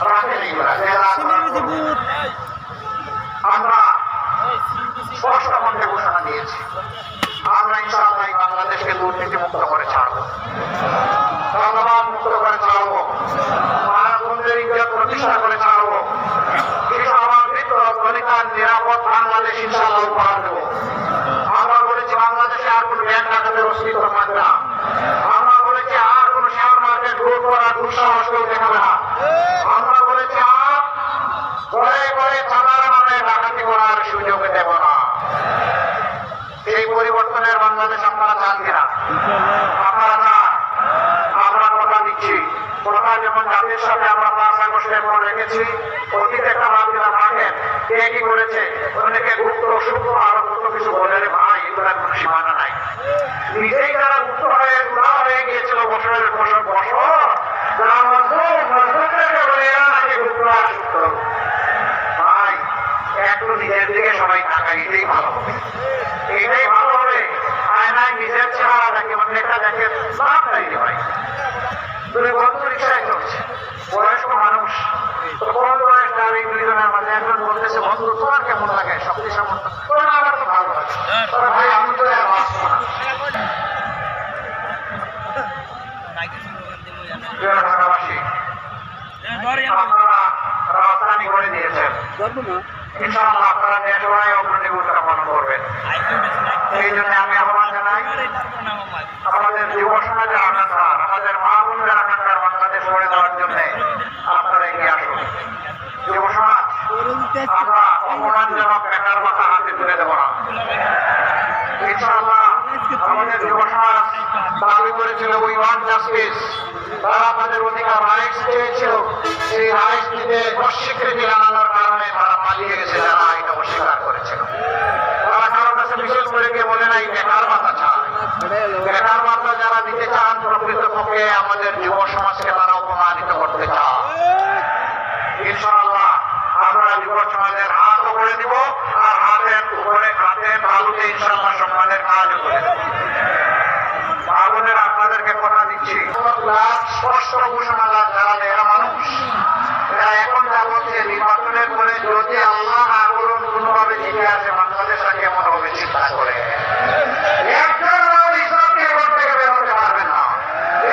রাখেন এগুলা আমরা স্পষ্ট মধ্যে ঘোষণা দিয়েছি আমরা ইনশাআল্লাহ বাংলাদেশকে দুর্নীতি মুক্ত করে ছাড়বো, ধন্যবাদ মুক্ত করে ছাড়বো, মানববন্ধের ইজ্জত প্রতিষ্ঠা করে ছাড়বো, শিশু আমৃত গণিতার নিরাপদ বাংলাদেশ ইনশাআল্লাহ উপহার দেবো। আমরা বলেছি বাংলাদেশে আর কোন ব্যাংক ডাকাতের অস্তিত্ব থাকবে না। আমরা বলেছি আর কোন শেয়ার মার্কেট গ্রোথ করার দুঃসাহস কেউ দেখাবে না। আমরা বলেছি আর ঘরে ঘরে সাধারণ নামে ডাকাতি করার সুযোগ দেব না। এই পরিবর্তনের বাংলাদেশ আপনারা চান কিনা? আপনারা চান? আমরা কথা দিচ্ছি, কথা যেমন জাতির সাথে আমরা 5 আগস্টের পর রেখেছি, অতীতে একটা ভাব দিলাম রাখেন কে কি করেছে, অনেকে গুপ্ত সূক্ষ্ম আরো কত কিছু বলে রে ভাই, এগুলোর কোনো সীমানা নাই। নিজেই যারা গুপ্ত হয়ে গুণা হয়ে গিয়েছিল বছরের বছর বছর, যারা মজদুরদেরকে বলে এরা নাকি গুপ্ত আর সূক্ষ্ম। ভাই একটু নিজের দিকে সবাই তাকাই, এটাই ভালো হবে, এটাই ভালো হবে। আয়নায় নিজের চেহারা দেখে অন্যটা দেখে লাভ নাই রে ভাই। তুমি বন্ধু রিক্সায় চলছে, বয়স্ক মানুষ, তো কোন বয়স গাড়ি দুইজনের মাঝে একজন বলতেছে বন্ধু তোমার কেমন লাগে, শক্তি সামর্থ্য, তোর আমার তো ভালো লাগে, তবে ভাই আমি তো আর বাঁচবো না। ঢাকাবাসী আপনারা রাজধানী করে দিয়েছেন, ইনশাআল্লাহ আপনারা দেশবাই অগ্রণী ভূমিকা পালন করবেন। এই জন্য আমি আহ্বান জানাই আমাদের যুব সমাজের আকাঙ্ক্ষার, আমাদের মা বোনদের আকাঙ্ক্ষার বাংলাদেশ গড়ে দেওয়ার জন্য আপনারা এগিয়ে আসুন। যুব সমাজ আমরা অপমানজনক বেকার ভাতা হাতে তুলে দেব না। ইনশাআল্লাহ আমাদের যুব সমাজ দাবি করেছিল উই ওয়ান্ট জাস্টিস, তারা তাদের অধিকার রাইটস চেয়েছিল, সেই রাইটস দিতে অস্বীকৃতি জানানোর কারণে তারা পালিয়ে গেছে, যারা এটা অস্বীকার করেছিল। তারা কারো কাছে মিছিল করে গিয়ে বলে নাই বেকার ভাতা চায়, বেকার ভাতা যারা দিতে চান প্রকৃতপক্ষে আমাদের যুব সমাজকে তারা অপমানিত করতে চায়। ইনশাআল্লাহ আমরা যুব সমাজের হাতও করে দিব, আর হাতের উপরে হাতের তালুতে ইনশাআল্লাহ সম্মানের কাজও করে দেব। আপনাদেরকে কথা দিচ্ছি, স্পষ্ট ঘোষণা যারা এরা মানুষ, এরা এখন যা বলছে নির্বাচনের পরে যদি আল্লাহ না করুন কোনোভাবে জিতে আসে বাংলাদেশটা কেমন হবে চিন্তা করে একজন ইসলাম নিয়ে ঘর থেকে বের হতে পারবেন না,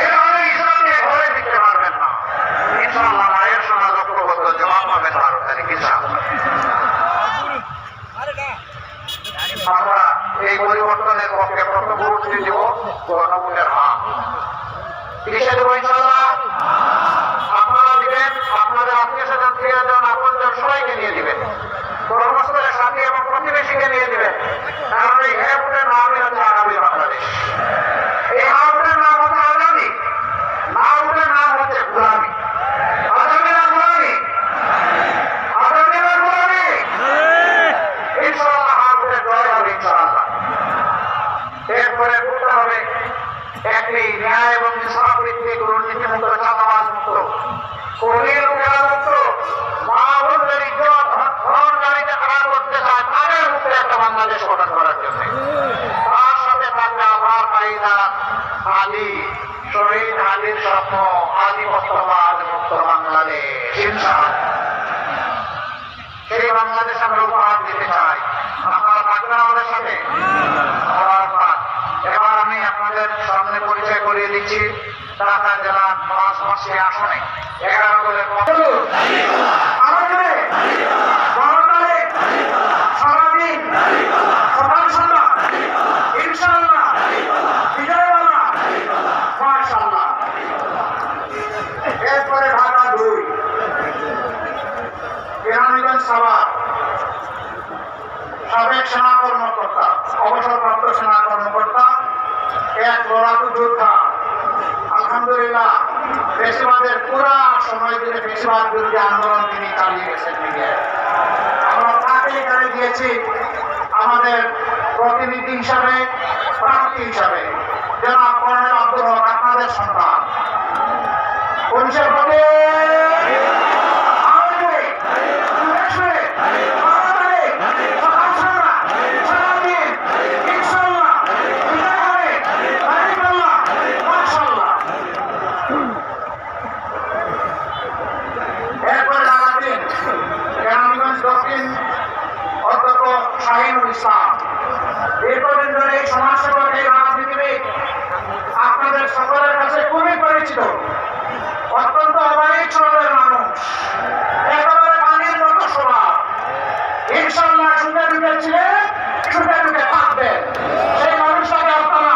এভাবে ইসলাম নিয়ে ঘরে দিতে পারবেন না। ইনশাআল্লাহ মায়ের সমাজ ঐক্যবদ্ধ জবাব পাবে 12 তারিখ ইনশাআল্লাহ। আমরা এই পরিবর্তনের পক্ষে প্রত্যক্ষবর্তী দিব, গণভোটের হাত কিসে দেবো ইনশাআল্লাহ? আপনারা দিবেন, আপনাদের আত্মীয় স্বজন প্রিয়জন আপনজন সবাইকে নিয়ে দিবেন, কর্মস্থলের সাথী এবং প্রতিবেশীকে নিয়ে দিবেন। কারণ এই হ্যাঁ ভোটের নামই হচ্ছে আগামী বাংলাদেশ। এই হ্যাঁ ভোটের নাম হচ্ছে আগামী, না ভোটের নাম হচ্ছে গোলামি। আগামী না গোলামি, আগামী না গোলামি। ইনশাআল্লাহ হ্যাঁ ভোটের জয় হবে ইনশাআল্লাহ। এরপরে ভোট হবে একটি ন্যায় এবং ইনসাফ ভিত্তিক দুর্নীতিমুক্ত, চাঁদাবাজ মুক্ত, কর্মীর মুক্ত, মা বোনদের ইজ্জত ধনকারীকে খারাপ করতে চায় তাদের মুক্ত একটা বাংলাদেশ গঠন করার জন্য। তার সাথে থাকবে আবার কায়দা আলী শহীদ আলীর স্বপ্ন, আধিপত্যবাদ মুক্ত বাংলাদেশ ইনশাআল্লাহ। সেই বাংলাদেশ আমরা উপহার দিতে চাই। আপনারা থাকবেন আমাদের সাথে। এবার আমি আপনাদের সামনে পরিচয় করিয়ে দিচ্ছি ঢাকা জেলার 5 আসনে 11 দলের সারাদিন সকাল সন্ধ্যা ইনশাআল্লাহ বিজয়বাংলা মাশাআল্লাহ। এরপরে ঢাকা 2 কেরানীগঞ্জ সাভার সাবেক সেনা কর্মকর্তা, অবসরপ্রাপ্ত সেনা কর্মকর্তা, এক লড়াকু যোদ্ধা, আলহামদুলিল্লাহ ফেসিবাদের পুরা সময় ধরে ফেসিবাদ বিরোধী আন্দোলন তিনি চালিয়ে গেছেন। আমরা তাকে এখানে দিয়েছি আমাদের প্রতিনিধি হিসাবে, প্রার্থী হিসাবে জনাব কর্নেল আব্দুল হক, আপনাদের সন্তান। পুলিশের প্রতি ইসলাম। দীর্ঘদিন ধরে এই সমাজসেবক, এই রাজনীতিবিদ আপনাদের সকলের কাছে খুবই পরিচিত, অত্যন্ত অবারিক স্বভাবের মানুষ, একেবারে পানির মতো স্বভাব। ইনশাল্লাহ সুখে দুঃখে ছিলেন, সুখে দুঃখে থাকবেন। সেই মানুষটাকে আপনারা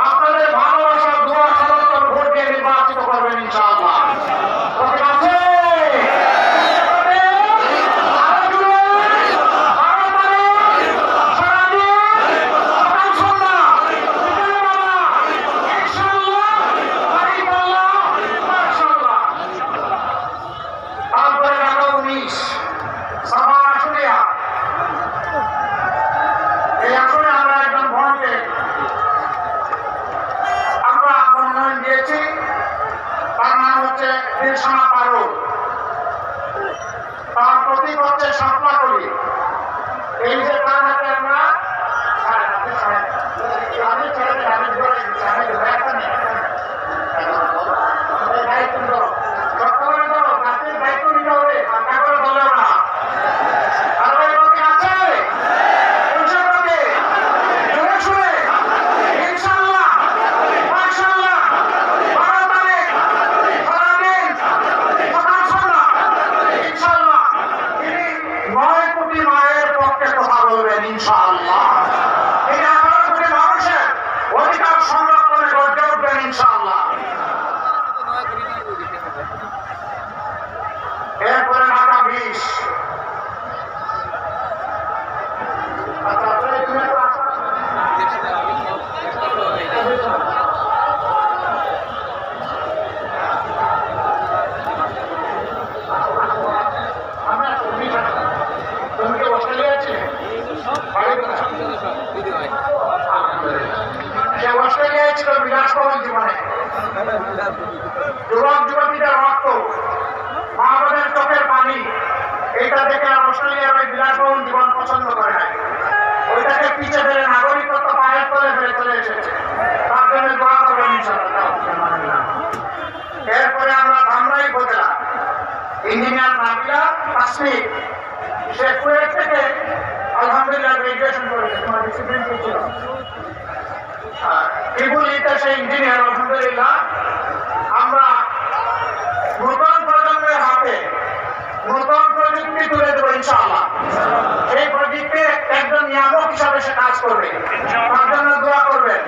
আপনাদের ভালোবাসা, দোয়া, সমর্থন, ভোট দিয়ে নির্বাচিত করবেন ইনশাআল্লাহ। ঠিক আছে? তার প্রতীক হচ্ছে শাপলা কলি। এই যে তার হাতে আমরা দায়িত্ব নিতে হবে, করে বললেও না। মায়ের পক্ষে কথা বলবেন ইনশাআল্লাহ। এই 11 কোটি মানুষের অধিকার সংরক্ষণে গড়ে উঠবেন ইনশাআল্লাহ। এরপরে ঢাকা 20। অস্ট্রেলিয়ায় ছিল বিলাসবহুল জীবনে, যুবক যুবতীদের রক্ত, মা বোনের চোখের পানি, এইটা দেখে অস্ট্রেলিয়ার ওই বিলাসবহুল জীবন পছন্দ করে নাই। ওইটাকে পিছিয়ে ফেলে নাগরিকত্ব পায়ের তলে ফেলে চলে এসেছে। তার জন্য দোয়া করবেন ইনশাআল্লাহ। এরপরে আমরা ধামরাই উপজেলা ইঞ্জিনিয়ার নাবিলা কাশ্মীর, সে কুয়েত থেকে আলহামদুলিল্লাহ গ্রাজুয়েশন করেছে। তোমার ডিসিপ্লিন কি ছিল? ত্রিপুলিতে সেই ইঞ্জিনিয়ার আলহামদুলিল্লাহ। আমরা নতুন প্রজন্মের হাতে নতুন প্রযুক্তি তুলে দেবো ইনশাআল্লাহ। সেই প্রযুক্তি একজন নিয়ামক হিসাবে সে কাজ করবে, তার জন্য দোয়া করবেন।